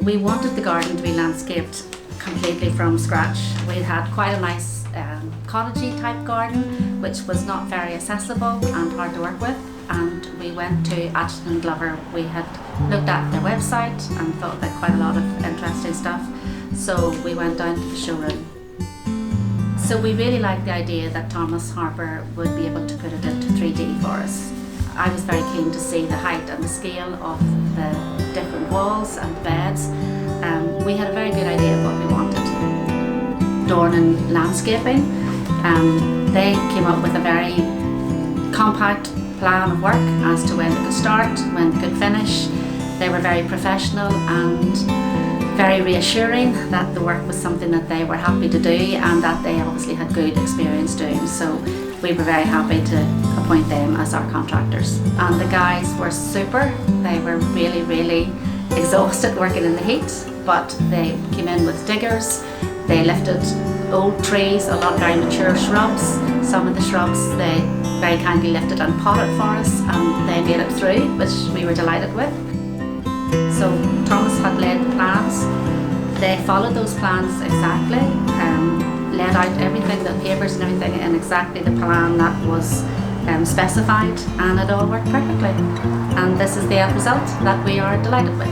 we wanted the garden to be landscaped completely from scratch. We had quite a nice cottagey type garden, which was not very accessible and hard to work with. And we went to Ashton & Glover. We had looked at their website and thought that quite a lot of interesting stuff. So we went down to the showroom. So we really liked the idea that Thomas Harpur would be able to put it into 3D for us. I was very keen to see the height and the scale of the different walls and beds. We had a very good idea of what we wanted. Dornan Landscaping, they came up with a very compact plan of work as to when they could start, when they could finish. They were very professional and very reassuring that the work was something that they were happy to do and that they obviously had good experience doing. So we were very happy to appoint them as our contractors. And the guys were super. They were really, really exhausted working in the heat, but they came in with diggers. They lifted old trees, a lot of very mature shrubs. Some of the shrubs they very kindly lifted and potted for us, and they made it through, which we were delighted with. So Thomas had laid the plans. They followed those plans exactly, laid out everything, the papers and everything in exactly the plan that was specified, and it all worked perfectly. And this is the end result that we are delighted with.